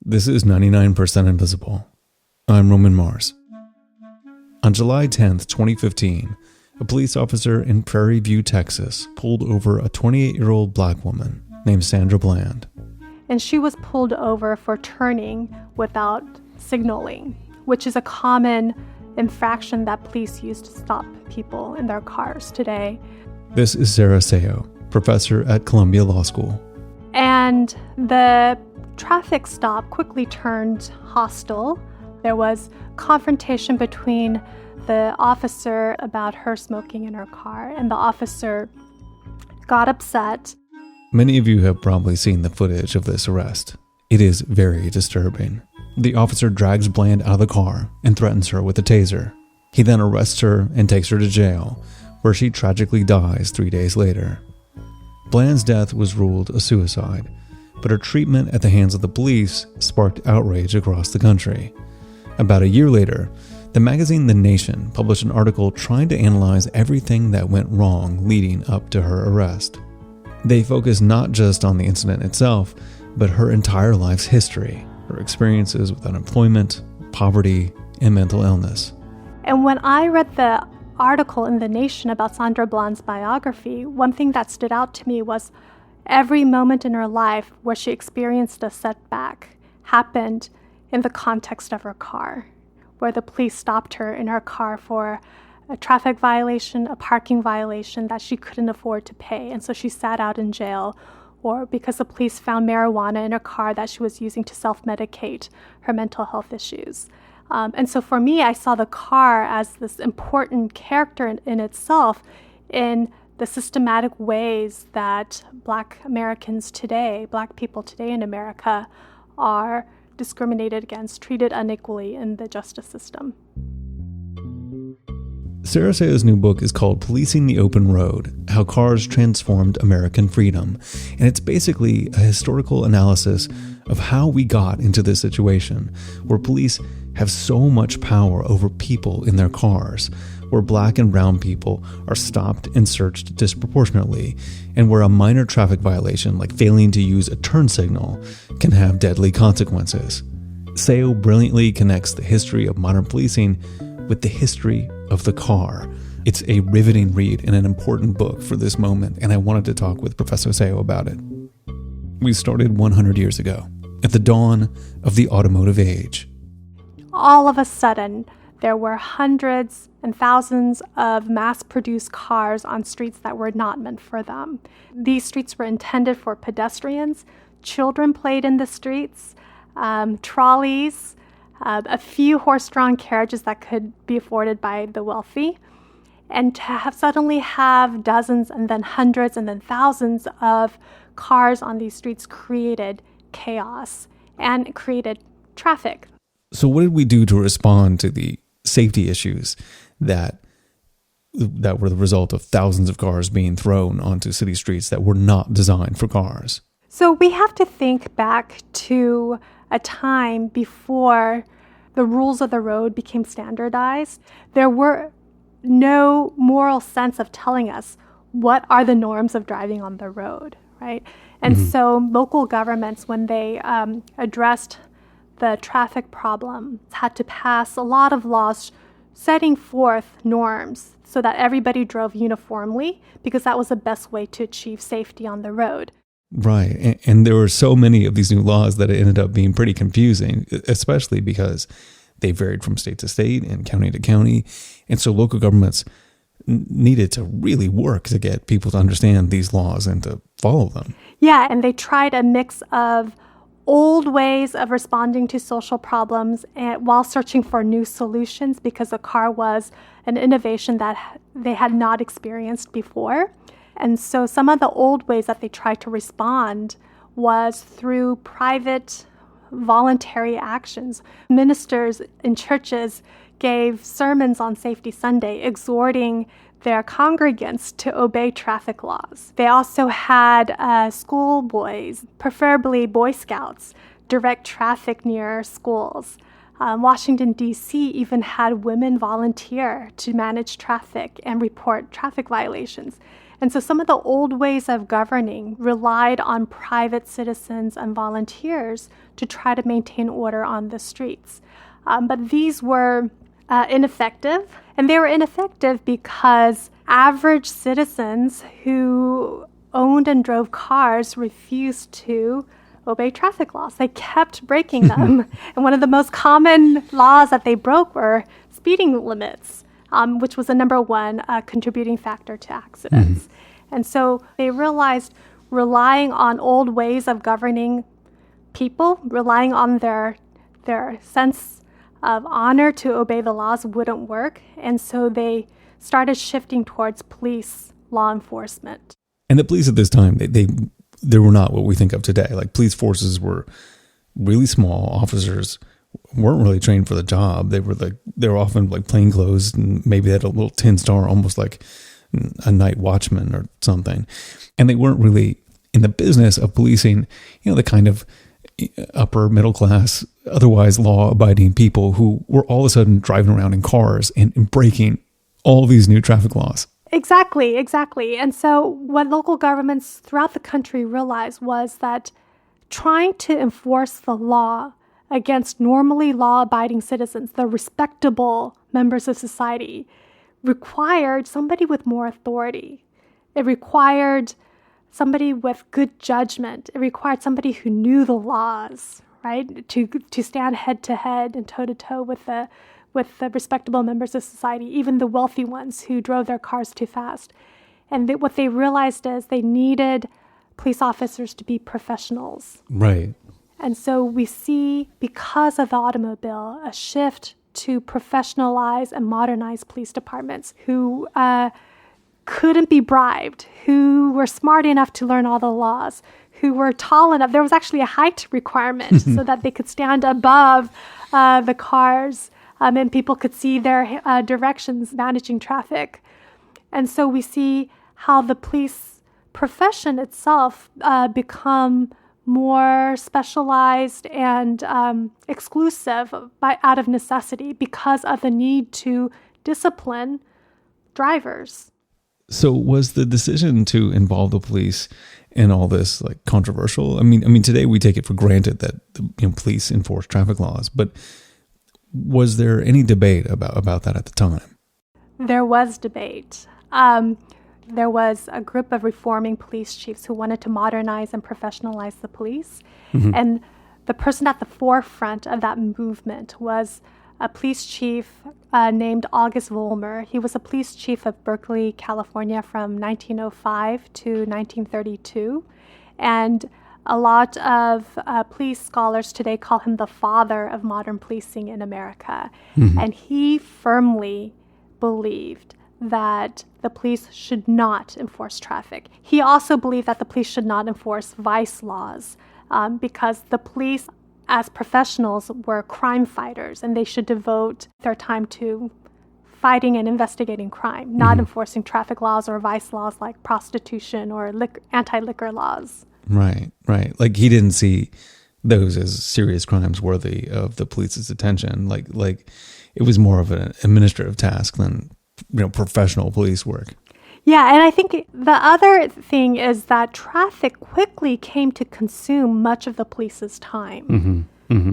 This is 99% Invisible. I'm Roman Mars. On July 10th, 2015, a police officer in Prairie View, Texas, pulled over a 28-year-old black woman named Sandra Bland. And she was pulled over for turning without signaling, which is a common infraction that police use to stop people in their cars today. This is Sarah Seo, professor at Columbia Law School. And the traffic stop quickly turned hostile. There was confrontation between the officer about her smoking in her car, and the officer got upset. Many of you have probably seen the footage of this arrest. It is very disturbing. The officer drags Bland out of the car and threatens her with a taser. He then arrests her and takes her to jail, where she tragically dies 3 days later. Bland's death was ruled a suicide, but her treatment at the hands of the police sparked outrage across the country. About a year later, the magazine The Nation published an article trying to analyze everything that went wrong leading up to her arrest. They focused not just on the incident itself, but her entire life's history, her experiences with unemployment, poverty, and mental illness. And when I read the article in The Nation about Sandra Bland's biography, one thing that stood out to me was every moment in her life where she experienced a setback happened in the context of her car, where the police stopped her in her car for a traffic violation, a parking violation that she couldn't afford to pay, and so she sat out in jail, or because the police found marijuana in her car that she was using to self-medicate her mental health issues. And so for me, I saw the car as this important character in itself in the systematic ways that Black Americans today, Black people today in America, are discriminated against, treated unequally in the justice system. Sarah Seo's new book is called Policing the Open Road: How Cars Transformed American Freedom, and it's basically a historical analysis of how we got into this situation where police have so much power over people in their cars, where Black and brown people are stopped and searched disproportionately, and where a minor traffic violation like failing to use a turn signal can have deadly consequences. Seo brilliantly connects the history of modern policing with the history of the car. It's a riveting read and an important book for this moment, and I wanted to talk with Professor Seo about it. We started 100 years ago, at the dawn of the automotive age. All of a sudden, there were hundreds and thousands of mass-produced cars on streets that were not meant for them. These streets were intended for pedestrians. Children played in the streets, trolleys, a few horse-drawn carriages that could be afforded by the wealthy. And to suddenly have dozens and then hundreds and then thousands of cars on these streets created chaos and created traffic. So what did we do to respond to the safety issues that were the result of thousands of cars being thrown onto city streets that were not designed for cars? So we have to think back to a time before the rules of the road became standardized. There were no moral sense of telling us what are the norms of driving on the road, right? And so local governments, when they addressed the traffic problem, had to pass a lot of laws setting forth norms so that everybody drove uniformly, because that was the best way to achieve safety on the road. Right. And there were so many of these new laws that it ended up being pretty confusing, especially because they varied from state to state and county to county. And so local governments needed to really work to get people to understand these laws and to follow them. Yeah, and they tried a mix of old ways of responding to social problems and while searching for new solutions, because a car was an innovation that they had not experienced before. And so some of the old ways that they tried to respond was through private voluntary actions. Ministers in churches gave sermons on Safety Sunday, exhorting their congregants to obey traffic laws. They also had schoolboys, preferably Boy Scouts, direct traffic near schools. Washington, D.C. even had women volunteer to manage traffic and report traffic violations. And so some of the old ways of governing relied on private citizens and volunteers to try to maintain order on the streets. But these were ineffective, and they were ineffective because average citizens who owned and drove cars refused to obey traffic laws. They kept breaking them. And one of the most common laws that they broke were speeding limits, which was the number one contributing factor to accidents. And so they realized relying on old ways of governing people, relying on their sense of honor to obey the laws wouldn't work. And so they started shifting towards police law enforcement. And the police at this time, they were not what we think of today. Like, police forces were really small. Officers weren't really trained for the job. They were often like plainclothes, and maybe they had a little tin star, almost like a night watchman or something. And they weren't really in the business of policing, the kind of upper middle class, otherwise law-abiding people who were all of a sudden driving around in cars and breaking all these new traffic laws. Exactly. And so what local governments throughout the country realized was that trying to enforce the law against normally law-abiding citizens, the respectable members of society, required somebody with more authority. It required somebody with good judgment. It required somebody who knew the laws, right? To stand head to head and toe to toe with the respectable members of society, even the wealthy ones who drove their cars too fast. And what they realized is they needed police officers to be professionals. Right. And so we see, because of the automobile, a shift to professionalize and modernize police departments who couldn't be bribed, who were smart enough to learn all the laws, who were tall enough. There was actually a height requirement so that they could stand above the cars. And people could see their directions managing traffic. And so we see how the police profession itself become more specialized and exclusive out of necessity because of the need to discipline drivers. So was the decision to involve the police in all this like controversial? I mean, today we take it for granted that the police enforce traffic laws, but was there any debate about that at the time? There was debate. There was a group of reforming police chiefs who wanted to modernize and professionalize the police. And the person at the forefront of that movement was a police chief named August Vollmer. He was a police chief of Berkeley, California from 1905 to 1932. And a lot of police scholars today call him the father of modern policing in America. And he firmly believed that the police should not enforce traffic. He also believed that the police should not enforce vice laws because the police, as professionals, were crime fighters, and they should devote their time to fighting and investigating crime, not enforcing traffic laws or vice laws like prostitution or anti-liquor laws. Right. Like, he didn't see those as serious crimes worthy of the police's attention. Like it was more of an administrative task than professional police work. Yeah, and I think the other thing is that traffic quickly came to consume much of the police's time.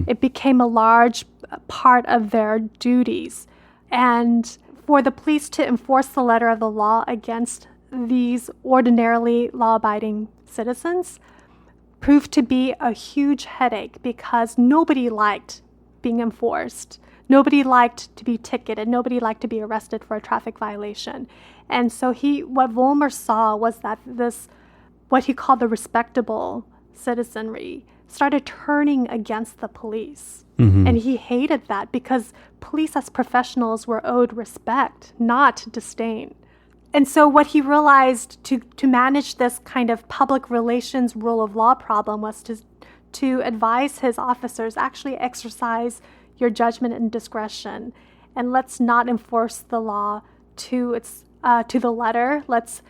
It became a large part of their duties. And for the police to enforce the letter of the law against these ordinarily law-abiding citizens proved to be a huge headache because nobody liked being enforced. Nobody liked to be ticketed. Nobody liked to be arrested for a traffic violation. And so what Vollmer saw was that this, what he called the respectable citizenry, started turning against the police. And he hated that because police as professionals were owed respect, not disdain. And so what he realized to manage this kind of public relations rule of law problem was to advise his officers, actually exercise your judgment and discretion, and let's not enforce the law to the letter. Let's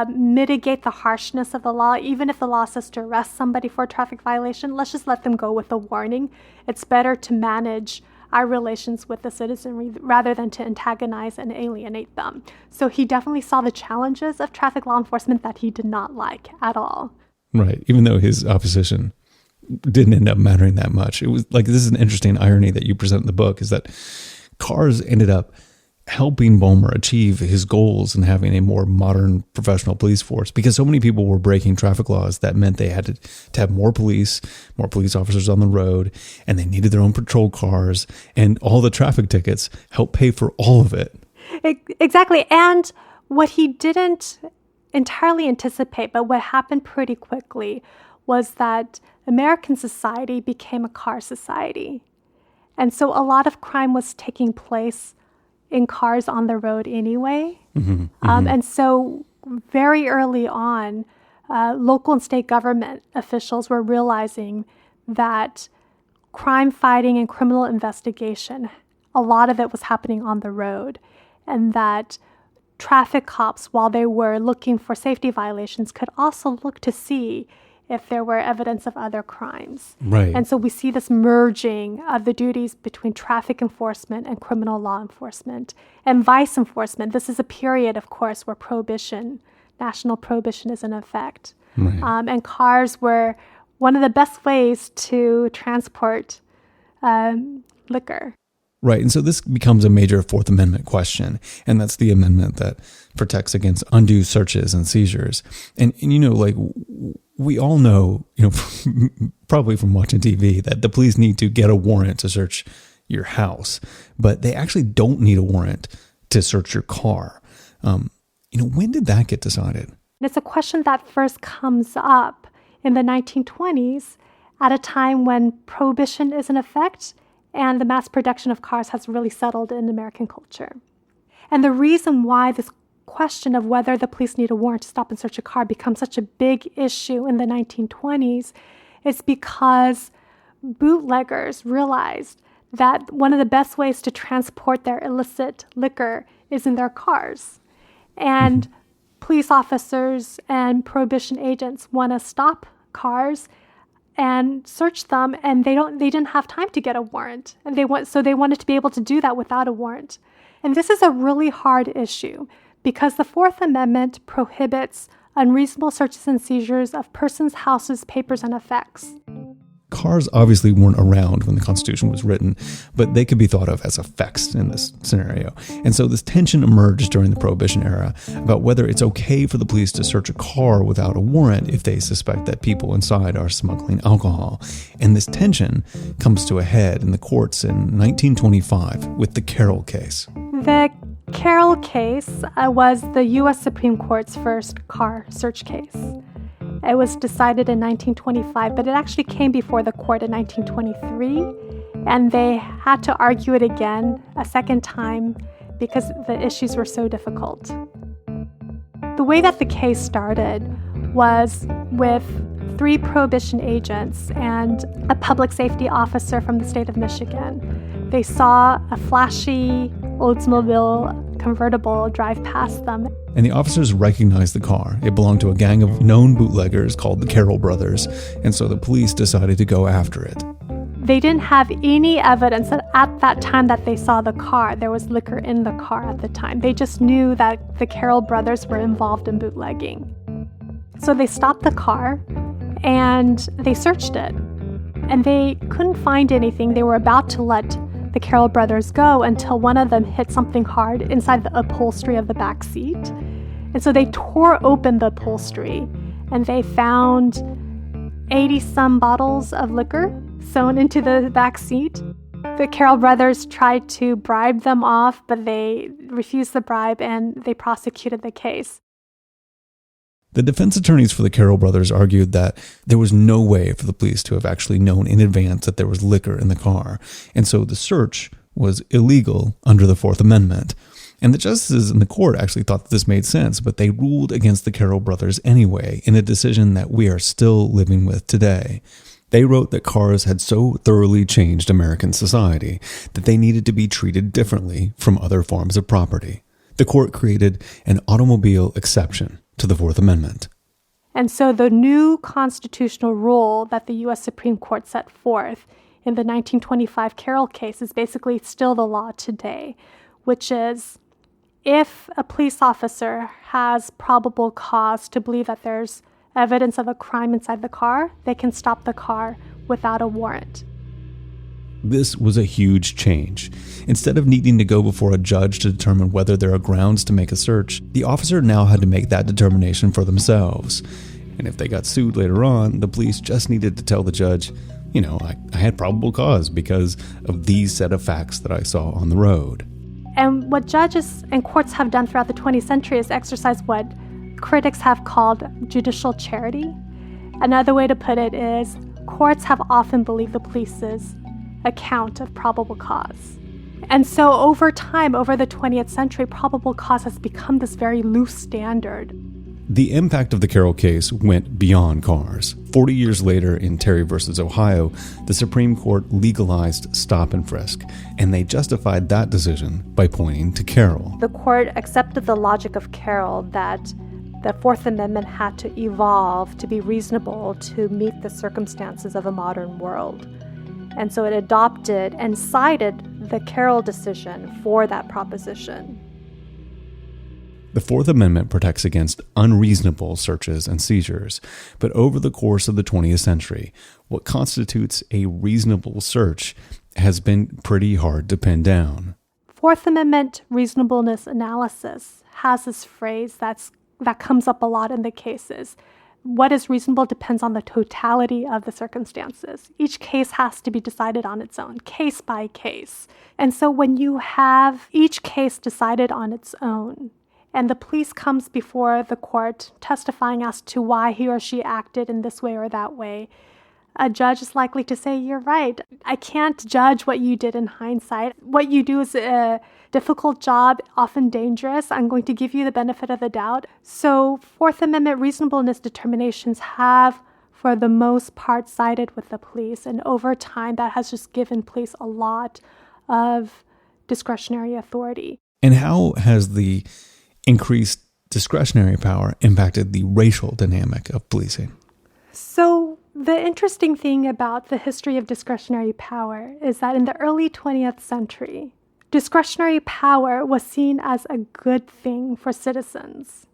mitigate the harshness of the law. Even if the law says to arrest somebody for a traffic violation, let's just let them go with a warning. It's better to manage our relations with the citizenry rather than to antagonize and alienate them. So he definitely saw the challenges of traffic law enforcement that he did not like at all. Right. Even though his opposition didn't end up mattering that much. It was like, this is an interesting irony that you present in the book, is that cars ended up helping Vollmer achieve his goals and having a more modern professional police force, because so many people were breaking traffic laws that meant they had to have more police officers on the road, and they needed their own patrol cars, and all the traffic tickets helped pay for all of it. Exactly. And what he didn't entirely anticipate, but what happened pretty quickly, was that American society became a car society. And so a lot of crime was taking place in cars on the road anyway. And so very early on, local and state government officials were realizing that crime fighting and criminal investigation, a lot of it was happening on the road, and that traffic cops, while they were looking for safety violations, could also look to see if there were evidence of other crimes. Right. And so we see this merging of the duties between traffic enforcement and criminal law enforcement and vice enforcement. This is a period, of course, where national prohibition is in effect. Right. And cars were one of the best ways to transport liquor. Right. And so this becomes a major Fourth Amendment question. And that's the amendment that protects against undue searches and seizures. And like, we all know, probably from watching TV, that the police need to get a warrant to search your house, but they actually don't need a warrant to search your car. When did that get decided? It's a question that first comes up in the 1920s at a time when prohibition is in effect and the mass production of cars has really settled in American culture. And the reason why this question of whether the police need a warrant to stop and search a car becomes such a big issue in the 1920s is because bootleggers realized that one of the best ways to transport their illicit liquor is in their cars. And police officers and prohibition agents want to stop cars and search them, and they didn't have time to get a warrant, and they wanted to be able to do that without a warrant. And this is a really hard issue because the Fourth Amendment prohibits unreasonable searches and seizures of persons, houses, papers, and effects. Cars obviously weren't around when the Constitution was written, but they could be thought of as effects in this scenario. And so this tension emerged during the Prohibition era about whether it's okay for the police to search a car without a warrant if they suspect that people inside are smuggling alcohol. And this tension comes to a head in the courts in 1925 with the Carroll case. The Carroll case was the U.S. Supreme Court's first car search case. It was decided in 1925, but it actually came before the court in 1923, and they had to argue it again a second time because the issues were so difficult. The way that the case started was with 3 prohibition agents and a public safety officer from the state of Michigan. They saw a flashy Oldsmobile convertible drive past them. And the officers recognized the car. It belonged to a gang of known bootleggers called the Carroll brothers, and so the police decided to go after it. They didn't have any evidence that at that time that they saw the car, there was liquor in the car at the time. They just knew that the Carroll brothers were involved in bootlegging. So they stopped the car and they searched it. And they couldn't find anything. They were about to let the Carroll brothers go until one of them hit something hard inside the upholstery of the back seat. And so they tore open the upholstery and they found 80-some bottles of liquor sewn into the back seat. The Carroll brothers tried to bribe them off, but they refused the bribe and they prosecuted the case. The defense attorneys for the Carroll brothers argued that there was no way for the police to have actually known in advance that there was liquor in the car, and so the search was illegal under the Fourth Amendment. And the justices in the court actually thought that this made sense, but they ruled against the Carroll brothers anyway in a decision that we are still living with today. They wrote that cars had so thoroughly changed American society that they needed to be treated differently from other forms of property. The court created an automobile exception to the Fourth Amendment. And so the new constitutional rule that the U.S. Supreme Court set forth in the 1925 Carroll case is basically still the law today, which is if a police officer has probable cause to believe that there's evidence of a crime inside the car, they can stop the car without a warrant. This was a huge change. Instead of needing to go before a judge to determine whether there are grounds to make a search, the officer now had to make that determination for themselves. And if they got sued later on, the police just needed to tell the judge, I had probable cause because of these set of facts that I saw on the road. And what judges and courts have done throughout the 20th century is exercise what critics have called judicial charity. Another way to put it is courts have often believed the police's account of probable cause. And so over time, over the 20th century, probable cause has become this very loose standard. The impact of the Carroll case went beyond cars. 40 years later, in Terry versus Ohio, the Supreme Court legalized stop and frisk, and they justified that decision by pointing to Carroll. The court accepted the logic of Carroll that the Fourth Amendment had to evolve to be reasonable to meet the circumstances of a modern world. And so it adopted and cited the Carroll decision for that proposition. The Fourth Amendment protects against unreasonable searches and seizures, but over the course of the 20th century, what constitutes a reasonable search has been pretty hard to pin down. Fourth Amendment reasonableness analysis has this phrase that comes up a lot in the cases. What is reasonable depends on the totality of the circumstances. Each case has to be decided on its own, case by case. And so when you have each case decided on its own, and the police comes before the court testifying as to why he or she acted in this way or that way, a judge is likely to say, you're right. I can't judge what you did in hindsight. What you do is a difficult job, often dangerous. I'm going to give you the benefit of the doubt. So Fourth Amendment reasonableness determinations have, for the most part, sided with the police. And over time, that has just given police a lot of discretionary authority. And how has the increased discretionary power impacted the racial dynamic of policing? So the interesting thing about the history of discretionary power is that in the early 20th century, discretionary power was seen as a good thing for citizens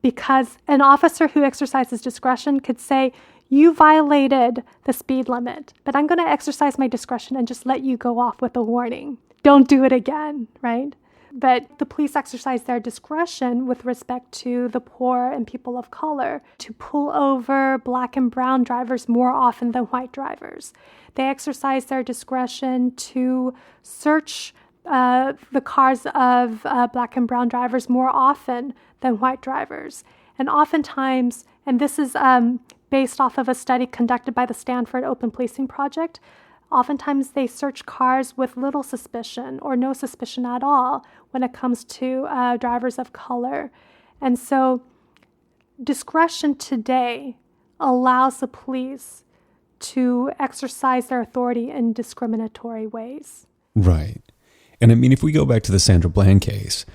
because an officer who exercises discretion could say, you violated the speed limit, but I'm going to exercise my discretion and just let you go off with a warning. Don't do it again, right? But the police exercise their discretion with respect to the poor and people of color to pull over black and brown drivers more often than white drivers. They exercise their discretion to search the cars of black and brown drivers more often than white drivers. And oftentimes, and this is based off of a study conducted by the Stanford Open Policing Project, oftentimes they search cars with little suspicion or no suspicion at all when it comes to drivers of color. And so discretion today allows the police to exercise their authority in discriminatory ways. Right. And I mean, if we go back to the Sandra Bland case,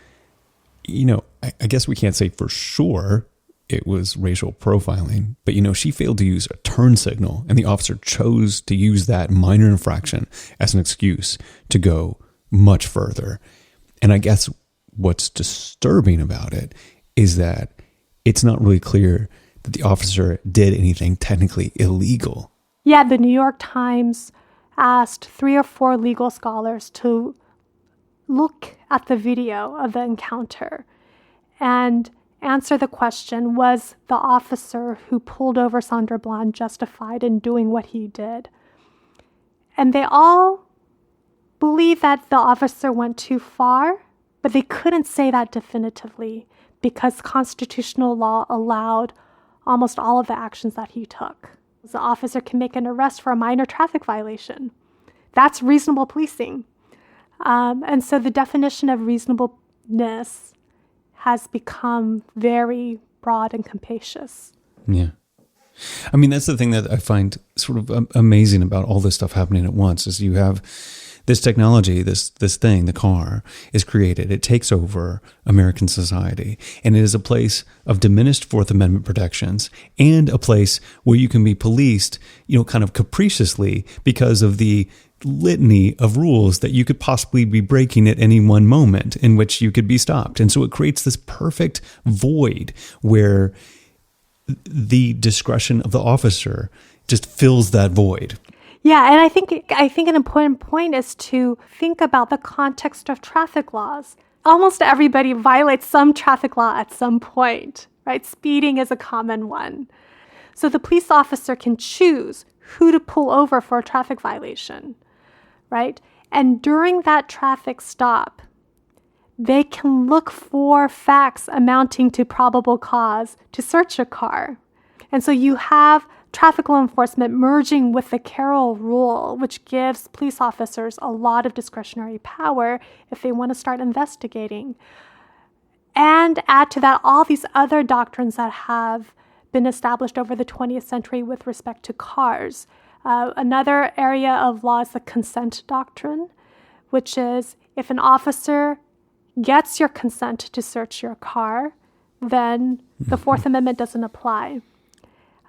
I guess we can't say for sure it was racial profiling, but she failed to use a turn signal and the officer chose to use that minor infraction as an excuse to go much further. And I guess what's disturbing about it is that it's not really clear that the officer did anything technically illegal. Yeah, the New York Times asked 3 or 4 legal scholars to look at the video of the encounter and answer the question, was the officer who pulled over Sandra Bland justified in doing what he did? And they all believe that the officer went too far, but they couldn't say that definitively because constitutional law allowed almost all of the actions that he took. The officer can make an arrest for a minor traffic violation. That's reasonable policing. And so the definition of reasonableness has become very broad and capacious. Yeah. I mean, that's the thing that I find sort of amazing about all this stuff happening at once is you have this technology, this thing, the car, is created. It takes over American society, and it is a place of diminished Fourth Amendment protections and a place where you can be policed, kind of capriciously because of the litany of rules that you could possibly be breaking at any one moment in which you could be stopped. And so it creates this perfect void where the discretion of the officer just fills that void. Yeah, and I think an important point is to think about the context of traffic laws. Almost everybody violates some traffic law at some point, right? Speeding is a common one. So the police officer can choose who to pull over for a traffic violation, right? And during that traffic stop, they can look for facts amounting to probable cause to search a car. And so you have traffic law enforcement merging with the Carroll rule, which gives police officers a lot of discretionary power if they want to start investigating. And add to that all these other doctrines that have been established over the 20th century with respect to cars. Another area of law is the consent doctrine, which is if an officer gets your consent to search your car, then the Fourth Amendment doesn't apply.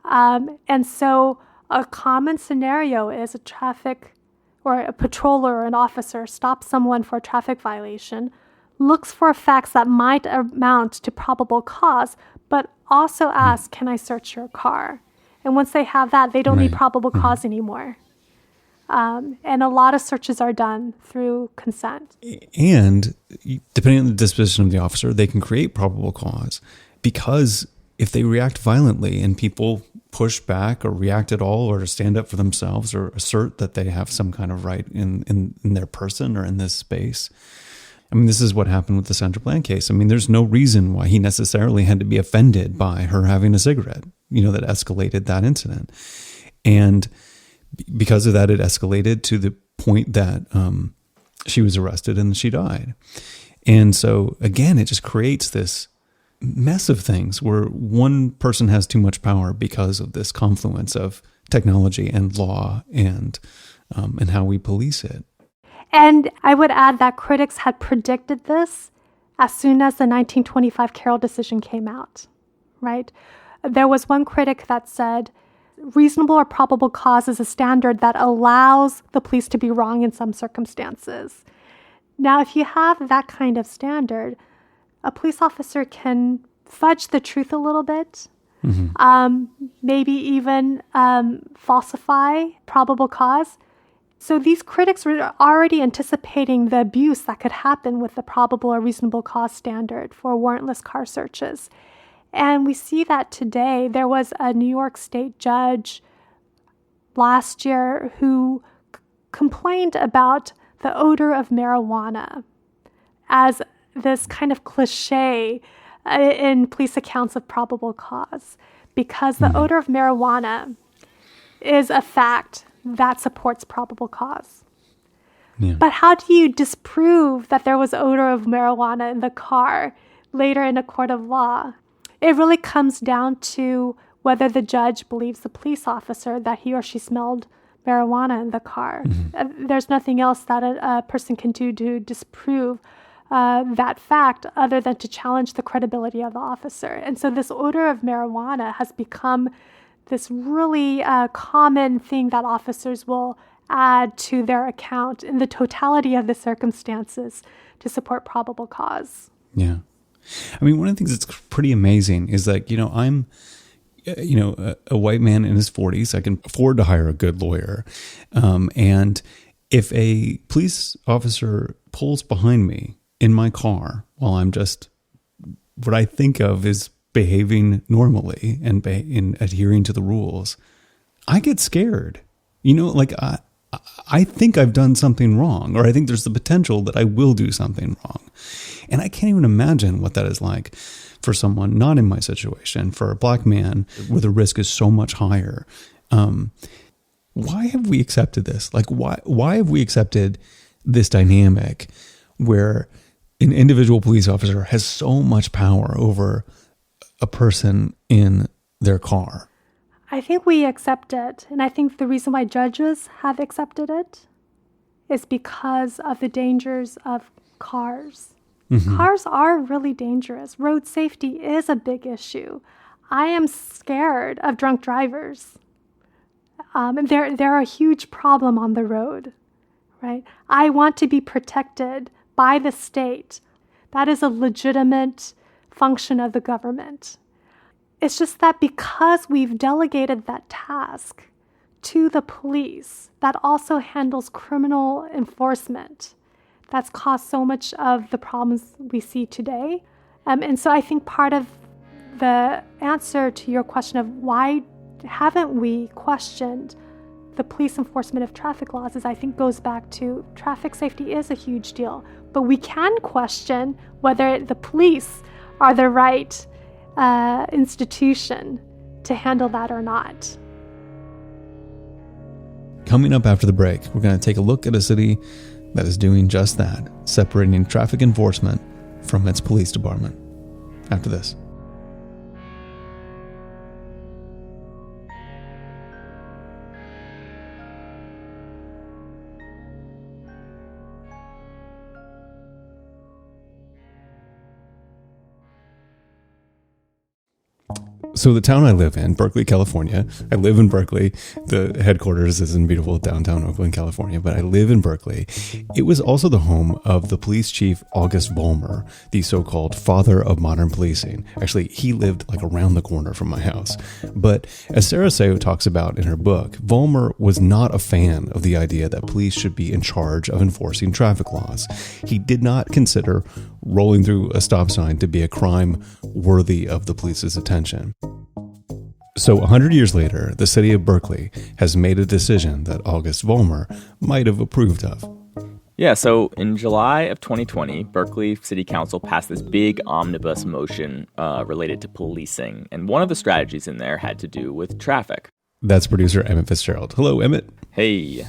And so a common scenario is a traffic or a patroller or an officer stops someone for a traffic violation, looks for facts that might amount to probable cause, but also asks, can I search your car? And once they have that, they don't need probable cause anymore. And a lot of searches are done through consent. And depending on the disposition of the officer, they can create probable cause, because if they react violently and people push back or react at all or stand up for themselves or assert that they have some kind of right in their person or in this space. I mean, this is what happened with the Sandra Bland case. I mean, there's no reason why he necessarily had to be offended by her having a cigarette, that escalated that incident. And because of that, it escalated to the point that she was arrested and she died. And so, again, it just creates this mess of things where one person has too much power because of this confluence of technology and law and how we police it. And I would add that critics had predicted this as soon as the 1925 Carroll decision came out, right? There was one critic that said, reasonable or probable cause is a standard that allows the police to be wrong in some circumstances. Now, if you have that kind of standard, a police officer can fudge the truth a little bit, maybe even falsify probable cause. So these critics were already anticipating the abuse that could happen with the probable or reasonable cause standard for warrantless car searches. And we see that today. There was a New York State judge last year who complained about the odor of marijuana as this kind of cliche in police accounts of probable cause, because the odor of marijuana is a fact that supports probable cause. Yeah. But how do you disprove that there was odor of marijuana in the car later in a court of law? It really comes down to whether the judge believes the police officer that he or she smelled marijuana in the car. There's nothing else that a person can do to disprove that fact other than to challenge the credibility of the officer. And so this odor of marijuana has become this really common thing that officers will add to their account in the totality of the circumstances to support probable cause. Yeah. I mean, one of the things that's pretty amazing is that, I'm, a white man in his 40s. I can afford to hire a good lawyer. And if a police officer pulls behind me in my car while I'm just what I think of is behaving normally and in adhering to the rules, I get scared. I think I've done something wrong, or I think there's the potential that I will do something wrong. And I can't even imagine what that is like for someone not in my situation, for a black man where the risk is so much higher. Why have we accepted this? Why have we accepted this dynamic where an individual police officer has so much power over a person in their car? I think we accept it. And I think the reason why judges have accepted it is because of the dangers of cars. Mm-hmm. Cars are really dangerous. Road safety is a big issue. I am scared of drunk drivers. And they're a huge problem on the road, right? I want to be protected by the state. That is a legitimate function of the government. It's just that because we've delegated that task to the police that also handles criminal enforcement, that's caused so much of the problems we see today. And so I think part of the answer to your question of why haven't we questioned the police enforcement of traffic laws is, I think, goes back to traffic safety is a huge deal. But we can question whether the police are the right institution to handle that or not. Coming up after the break, we're going to take a look at a city that is doing just that, separating traffic enforcement from its police department. After this. So the town I live in, Berkeley, California, I live in Berkeley. The headquarters is in beautiful downtown Oakland, California, but I live in Berkeley. It was also the home of the police chief, August Vollmer, the so-called father of modern policing. Actually, he lived like around the corner from my house. But as Sarah Seo talks about in her book, Vollmer was not a fan of the idea that police should be in charge of enforcing traffic laws. He did not consider rolling through a stop sign to be a crime worthy of the police's attention. So 100 years later, the city of Berkeley has made a decision that August Vollmer might have approved of. Yeah, so in July of 2020, Berkeley City Council passed this big omnibus motion related to policing. And one of the strategies in there had to do with traffic. That's producer Emmett Fitzgerald. Hello, Emmett. Hey.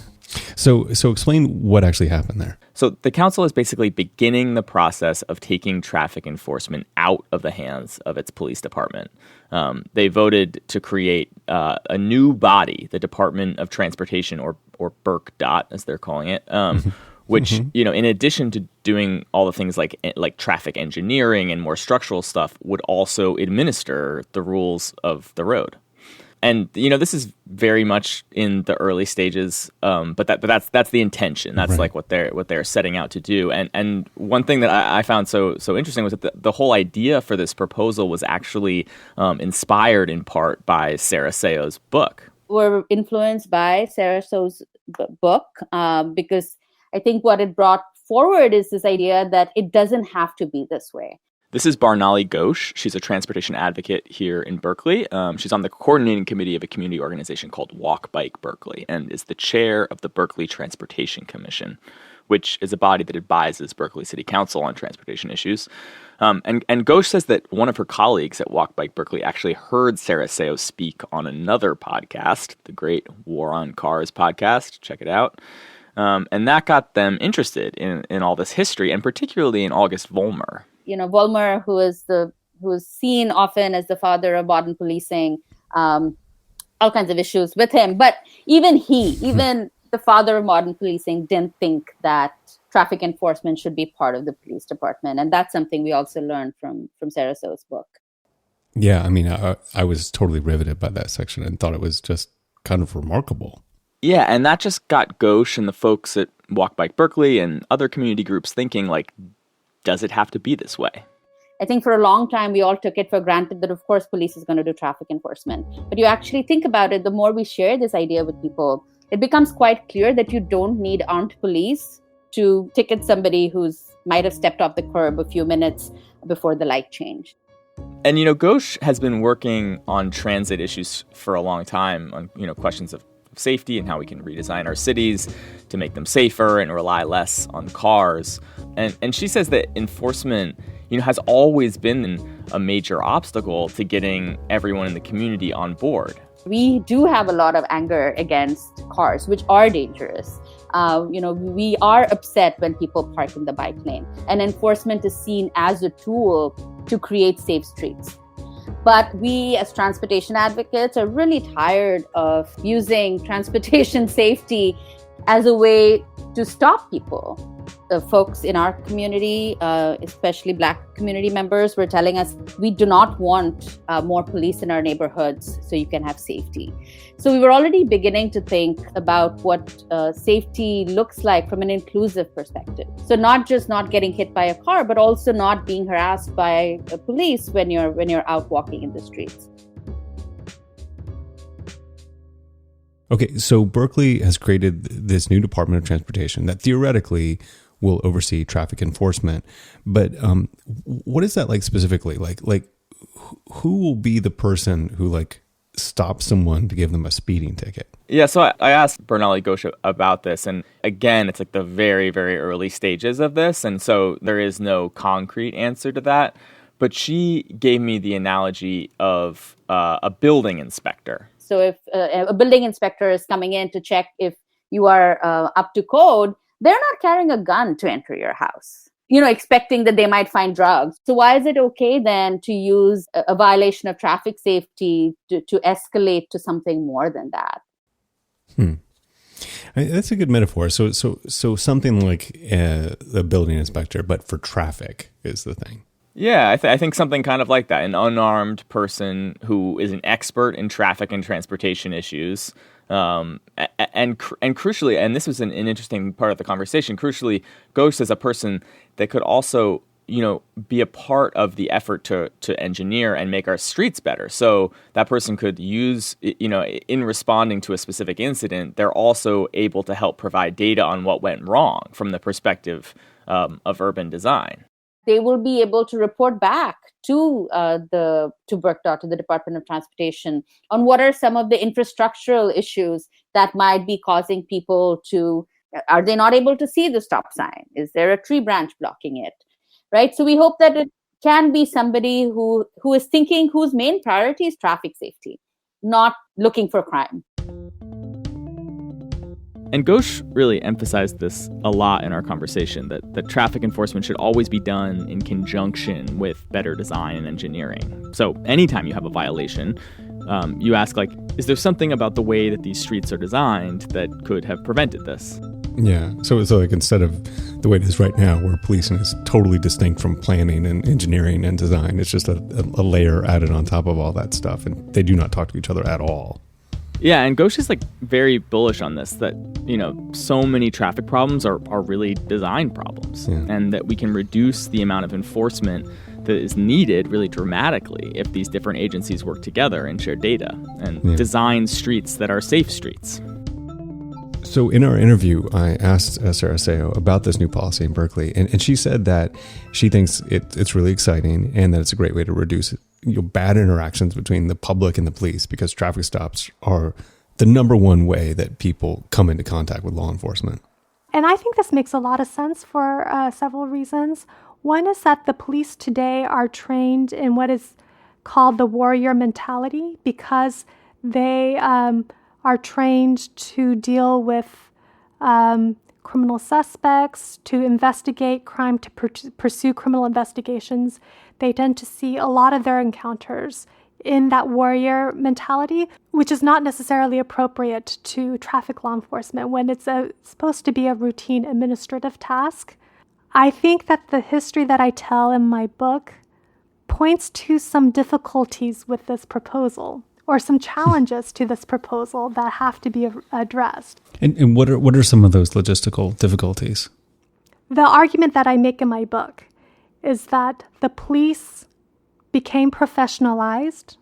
So explain what actually happened there. So the council is basically beginning the process of taking traffic enforcement out of the hands of its police department. They voted to create a new body, the Department of Transportation, or BERCDOT, as they're calling it, which, you know, in addition to doing all the things like traffic engineering and more structural stuff, would also administer the rules of the road. And, you know, this is very much in the early stages, but that's the intention. That's right. Like what they're setting out to do. And one thing that I found so interesting was that the whole idea for this proposal was actually inspired in part by Sarah Seo's book. We're influenced by Sarah Seo's book because I think what it brought forward is this idea that it doesn't have to be this way. This is Barnali Ghosh. She's a transportation advocate here in Berkeley. She's on the coordinating committee of a community organization called Walk Bike Berkeley and is the chair of the Berkeley Transportation Commission, which is a body that advises Berkeley City Council on transportation issues. And Ghosh says that one of her colleagues at Walk Bike Berkeley actually heard Sarah Seo speak on another podcast, the great War on Cars podcast. Check it out. And that got them interested in all this history, and particularly in August Vollmer. You know, Vollmer, who is seen often as the father of modern policing, all kinds of issues with him. But even the father of modern policing didn't think that traffic enforcement should be part of the police department. And that's something we also learned from Sarah Seo's book. Yeah, I mean, I was totally riveted by that section and thought it was just kind of remarkable. Yeah, and that just got Ghosh and the folks at Walk Bike Berkeley and other community groups thinking, like, does it have to be this way? I think for a long time, we all took it for granted that, of course, police is going to do traffic enforcement. But you actually think about it, the more we share this idea with people, it becomes quite clear that you don't need armed police to ticket somebody who's might have stepped off the curb a few minutes before the light changed. And, you know, Ghosh has been working on transit issues for a long time on, you know, questions of safety and how we can redesign our cities to make them safer and rely less on cars. And she says that enforcement, you know, has always been a major obstacle to getting everyone in the community on board. We do have a lot of anger against cars, which are dangerous. We are upset when people park in the bike lane, and enforcement is seen as a tool to create safe streets. But we as transportation advocates are really tired of using transportation safety as a way to stop people. The folks in our community, especially Black community members, were telling us, we do not want more police in our neighborhoods so you can have safety. So we were already beginning to think about what safety looks like from an inclusive perspective. So not just not getting hit by a car, but also not being harassed by police when you're out walking in the streets. Okay, so Berkeley has created this new Department of Transportation that theoretically will oversee traffic enforcement. But what is that like specifically? Like who will be the person who like stops someone to give them a speeding ticket? Yeah, so I asked Bernali Ghosh about this, and again, it's like the very, very early stages of this, and so there is no concrete answer to that. But she gave me the analogy of a building inspector. So if a building inspector is coming in to check if you are up to code, they're not carrying a gun to enter your house, expecting that they might find drugs. So why is it okay then to use a violation of traffic safety to escalate to something more than that? That's a good metaphor. So something like a building inspector, but for traffic is the thing. Yeah, I think something kind of like that. An unarmed person who is an expert in traffic and transportation issues. And crucially, and this was an interesting part of the conversation, crucially, Ghosh is a person that could also, be a part of the effort to engineer and make our streets better. So that person could use, in responding to a specific incident, they're also able to help provide data on what went wrong from the perspective of urban design. They will be able to report back to BRCDOT, to the Department of Transportation, on what are some of the infrastructural issues that might be causing people to, are they not able to see the stop sign? Is there a tree branch blocking it? Right? So we hope that it can be somebody who is thinking whose main priority is traffic safety, not looking for crime. And Ghosh really emphasized this a lot in our conversation, that traffic enforcement should always be done in conjunction with better design and engineering. So anytime you have a violation, you ask, is there something about the way that these streets are designed that could have prevented this? Yeah. So like instead of the way it is right now, where policing is totally distinct from planning and engineering and design, it's just a layer added on top of all that stuff, and they do not talk to each other at all. Yeah, and Ghosh is very bullish on this, that, so many traffic problems are really design problems, and that we can reduce the amount of enforcement that is needed really dramatically if these different agencies work together and share data and design streets that are safe streets. So in our interview, I asked Sarah Seo about this new policy in Berkeley, and she said that she thinks it's really exciting and that it's a great way to reduce bad interactions between the public and the police, because traffic stops are the number one way that people come into contact with law enforcement. And I think this makes a lot of sense for several reasons. One is that the police today are trained in what is called the warrior mentality, because they are trained to deal with criminal suspects, to investigate crime, to pursue criminal investigations. They tend to see a lot of their encounters in that warrior mentality, which is not necessarily appropriate to traffic law enforcement when it's supposed to be a routine administrative task. I think that the history that I tell in my book points to some difficulties with this proposal, or some challenges to this proposal that have to be addressed. And what are some of those logistical difficulties? The argument that I make in my book is that the police became professionalized,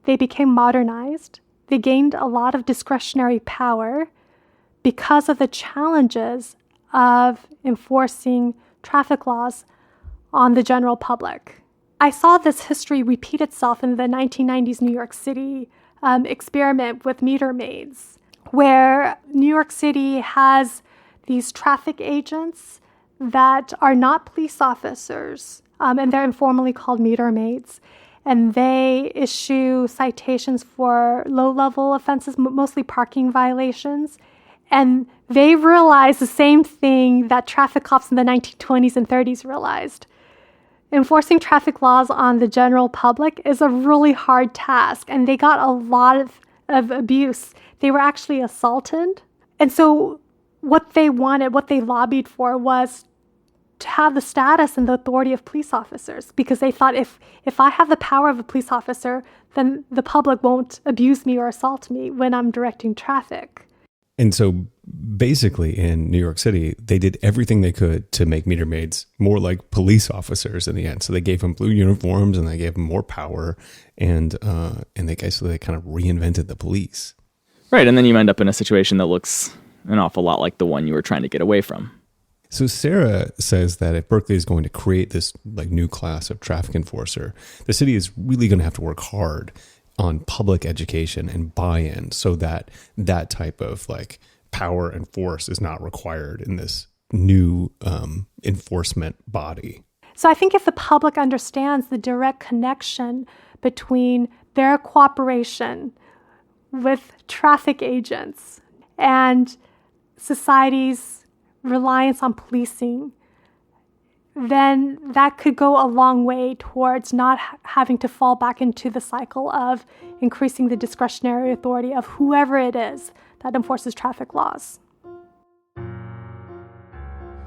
they became modernized, they gained a lot of discretionary power because of the challenges of enforcing traffic laws on the general public. I saw this history repeat itself in the 1990s New York City experiment with meter maids, where New York City has these traffic agents that are not police officers, and they're informally called meter maids. And they issue citations for low-level offenses, mostly parking violations. And they realized the same thing that traffic cops in the 1920s and 30s realized. Enforcing traffic laws on the general public is a really hard task, and they got a lot of abuse. They were actually assaulted. And so what they wanted, what they lobbied for was to have the status and the authority of police officers, because they thought if I have the power of a police officer, then the public won't abuse me or assault me when I'm directing traffic. And so basically in New York City, they did everything they could to make meter maids more like police officers in the end. So they gave them blue uniforms and they gave them more power, and they kind of reinvented the police. Right, and then you end up in a situation that looks an awful lot like the one you were trying to get away from. So Sarah says that if Berkeley is going to create this like new class of traffic enforcer, the city is really going to have to work hard on public education and buy-in so that that type of like power and force is not required in this new enforcement body. So I think if the public understands the direct connection between their cooperation with traffic agents and society's reliance on policing, then that could go a long way towards not having to fall back into the cycle of increasing the discretionary authority of whoever it is that enforces traffic laws.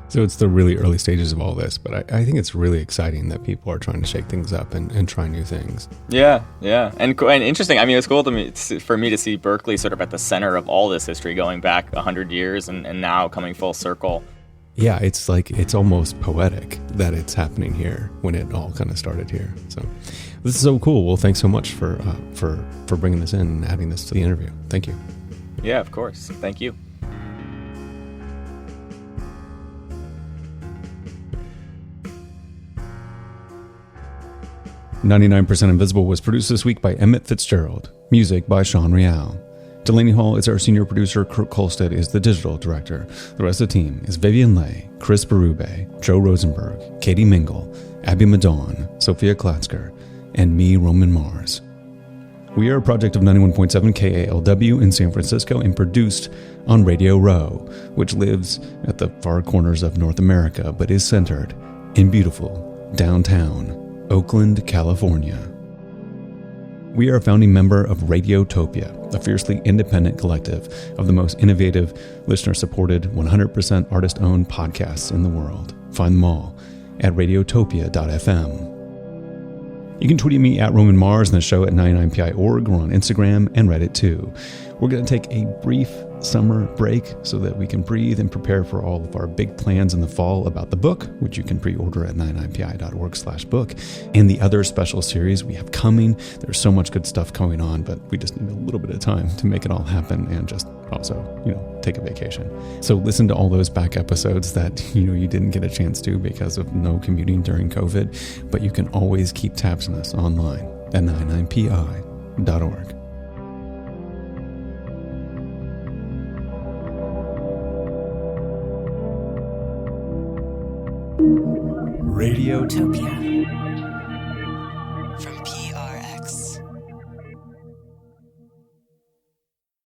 So it's the really early stages of all this, but I think it's really exciting that people are trying to shake things up and try new things. Yeah. And interesting. I mean, it's cool for me to see Berkeley sort of at the center of all this history going back 100 years and now coming full circle. Yeah, it's almost poetic that it's happening here when it all kind of started here. So this is so cool. Well, thanks so much for bringing this in and adding this to the interview. Thank you. Yeah, of course. Thank you. "99% Invisible" was produced this week by Emmett Fitzgerald. Music by Sean Real. Delaney Hall is our senior producer. Kurt Kolstead is the digital director. The rest of the team is Vivian Leigh, Chris Berube, Joe Rosenberg, Katie Mingle, Abby Madon, Sophia Klatzker, and me, Roman Mars. We are a project of 91.7 KALW in San Francisco and produced on Radio Row, which lives at the far corners of North America but is centered in beautiful downtown Oakland, California. We are a founding member of Radiotopia, a fiercely independent collective of the most innovative, listener-supported, 100% artist-owned podcasts in the world. Find them all at radiotopia.fm. You can tweet at me at Roman Mars and the show at 99pi.org. We're on Instagram and Reddit too. We're going to take a brief summer break so that we can breathe and prepare for all of our big plans in the fall about the book, which you can pre-order at 99pi.org/book, and the other special series we have coming. There's so much good stuff going on, but we just need a little bit of time to make it all happen and just also, take a vacation. So listen to all those back episodes that, you didn't get a chance to because of no commuting during COVID, but you can always keep tabs on us online at 99pi.org. Radiotopia.